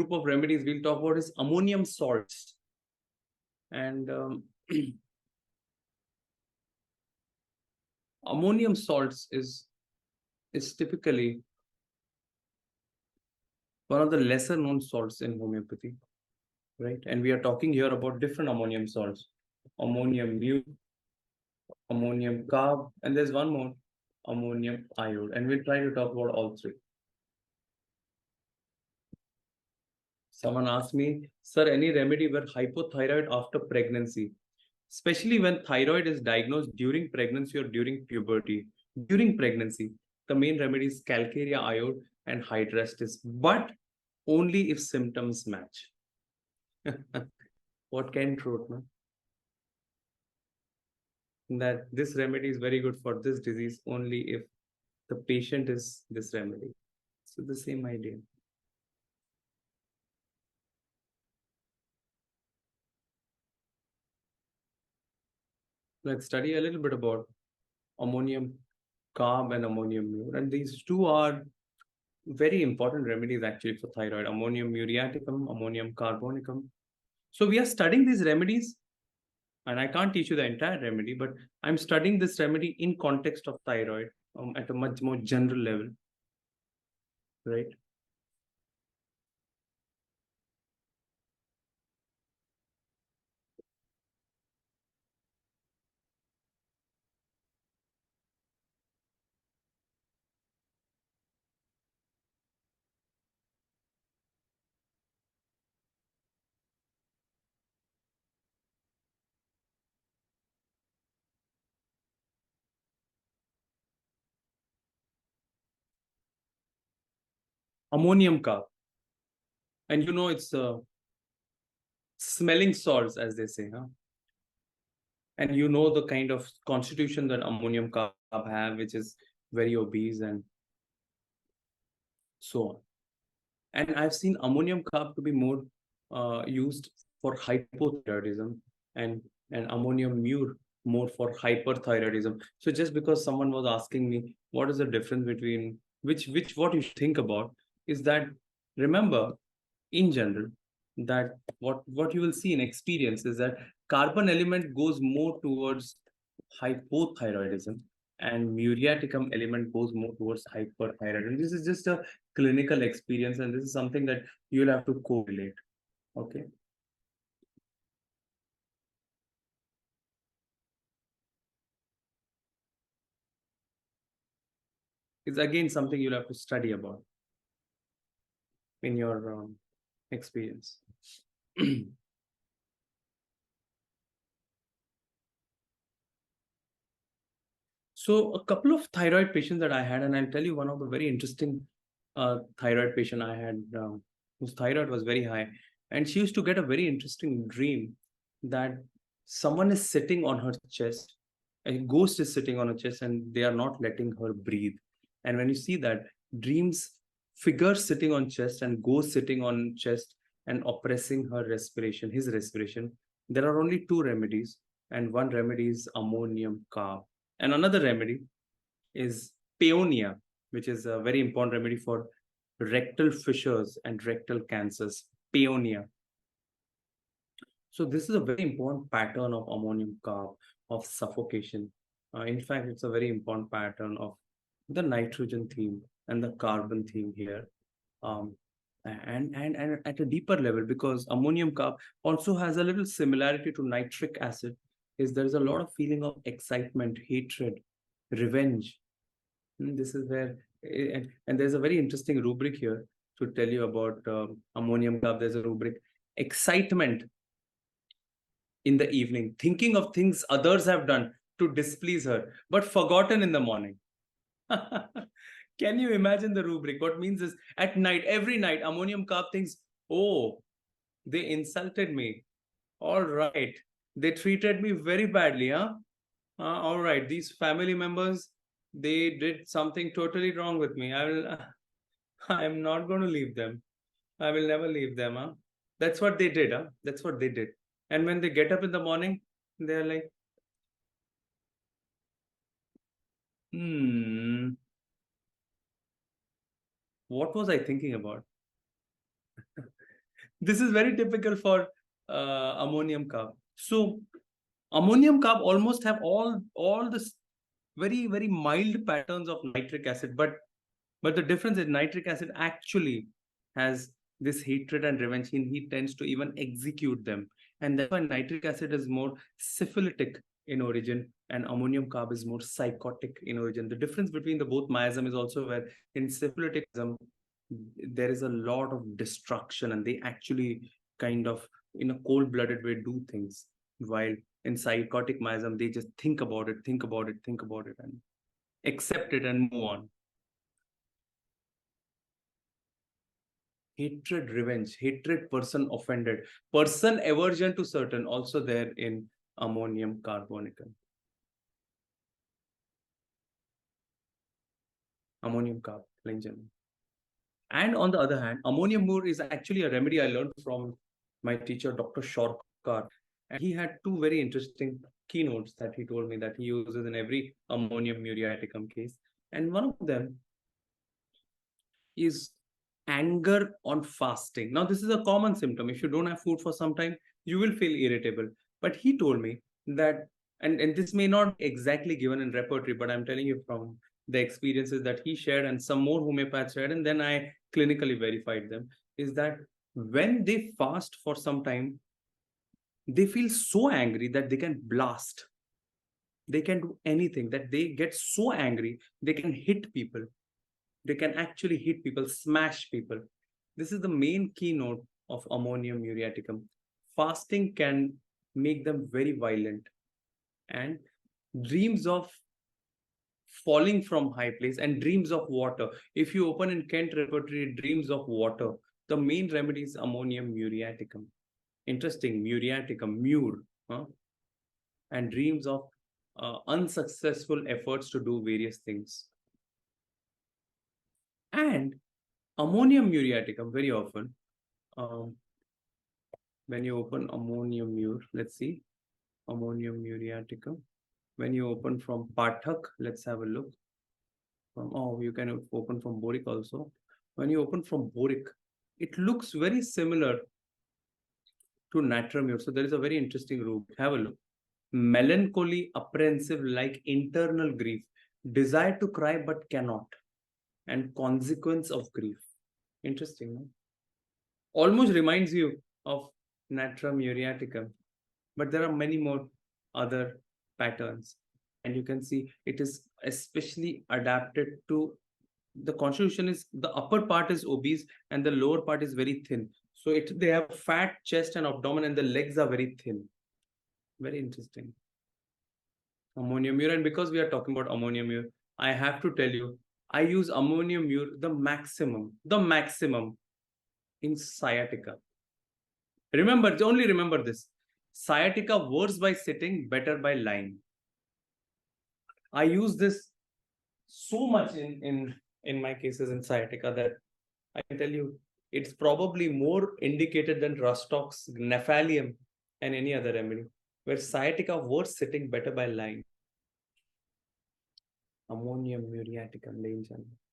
group of remedies we'll talk about is ammonium salts. And ammonium salts is typically one of the lesser known salts in homeopathy, right? And we are talking here about different ammonium salts: ammonium mu, ammonium carb, and there's one more, ammonium iode. And we'll try to talk about all three. Someone asked me, sir, any remedy for hypothyroid after pregnancy? Especially when thyroid is diagnosed during pregnancy or during puberty. During pregnancy, the main remedy is calcarea iode and hydrestis, but only if symptoms match. What can truth, no? That this remedy is very good for this disease only if the patient is this remedy. So the same idea. Let's study a little bit about ammonium carb and ammonium mure. And these two are very important remedies actually for thyroid: ammonium muriaticum, ammonium carbonicum. So we are studying these remedies, and I can't teach you the entire remedy, but I'm studying this remedy in context of thyroid at a much more general level, right? Ammonium carb, and you know it's smelling salts, as they say, huh? And you know the kind of constitution that ammonium carb have, which is very obese and so on. And I've seen ammonium carb to be more used for hypothyroidism, and ammonium mure more for hyperthyroidism. So just because someone was asking me what is the difference between which what you should think about, is that, remember, in general, that what you will see in experience is that carbon element goes more towards hypothyroidism and muriaticum element goes more towards hyperthyroidism. This is just a clinical experience, and this is something that you'll have to correlate. Okay. It's again something you'll have to study about in your experience. So a couple of thyroid patients that I had, and I'll tell you one of the very interesting thyroid patient I had, whose thyroid was very high, and she used to get a very interesting dream that someone is sitting on her chest, a ghost is sitting on her chest, and they are not letting her breathe. And when you see that dreams, figure sitting on chest and ghost sitting on chest and oppressing her respiration, his respiration, there are only two remedies, and one remedy is ammonium carb. And another remedy is peonia, which is a very important remedy for rectal fissures and rectal cancers. Peonia. So this is a very important pattern of ammonium carb, of suffocation. In fact, it's a very important pattern of the nitrogen theme and the carbon theme here. And at a deeper level, because ammonium carb also has a little similarity to nitric acid, is there's a lot of feeling of excitement, hatred, revenge. This is where, and there's a very interesting rubric here to tell you about ammonium carb. There's a rubric: excitement in the evening, thinking of things others have done to displease her, but forgotten in the morning. Can you imagine the rubric? What means is, at night, every night, ammonium carb thinks, oh, they insulted me. All right. They treated me very badly, huh? All right. These family members, they did something totally wrong with me. I'm not going to leave them. I will never leave them, huh? That's what they did, huh? That's what they did. And when they get up in the morning, they're like, what was I thinking about? This is very typical for ammonium carb. So ammonium carb almost have all this very, very mild patterns of nitric acid, but the difference is nitric acid actually has this hatred and revenge, and he tends to even execute them. And that's why nitric acid is more syphilitic in origin and ammonium carb is more psychotic in origin. The difference between the both miasm is also where in syphilitism, there is a lot of destruction and they actually kind of in a cold-blooded way do things. While in psychotic miasm, they just think about it, and accept it and move on. Hatred, revenge, hatred, person offended, person aversion to certain, also there in ammonium carbonical. Ammonium carb, plain general. And on the other hand, ammonium mur is actually a remedy I learned from my teacher, Dr. Shorkar. And he had two very interesting keynotes that he told me that he uses in every ammonium muriaticum case. And one of them is anger on fasting. Now, this is a common symptom. If you don't have food for some time, you will feel irritable. But he told me that, and this may not exactly given in repertory, but I'm telling you from the experiences that he shared and some more homeopaths shared, and then I clinically verified them, is that when they fast for some time, they feel so angry that they can blast. They can do anything, that they get so angry, they can hit people. They can actually hit people, smash people. This is the main keynote of ammonium muriaticum. Fasting can make them very violent. And dreams of falling from high place and dreams of water. If you open in Kent repertory, dreams of water, the main remedy is ammonium muriaticum. Interesting, muriaticum, mur. Huh? And dreams of unsuccessful efforts to do various things. And ammonium muriaticum, very often, when you open ammonium mur, let's see, ammonium muriaticum. When you open from Pathak, let's have a look. You can open from boric also. When you open from boric, it looks very similar to natramur. So there is a very interesting root. Have a look. Melancholy, apprehensive, like internal grief, desire to cry but cannot, and consequence of grief. Interesting, no? Almost reminds you of Natrum muriaticum, but there are many more other patterns. And you can see it is especially adapted to the constitution is the upper part is obese and the lower part is very thin. So they have fat chest and abdomen and the legs are very thin. Very interesting. Ammonium mur, and because we are talking about ammonium mur, I have to tell you, I use ammonium mur the maximum in sciatica. Only remember this. Sciatica worse by sitting, better by lying. I use this so much in my cases in sciatica that I can tell you it's probably more indicated than Rustock's Nephallium and any other remedy, where sciatica worse sitting, better by lying. Ammonium muriaticum, ladies and gentlemen.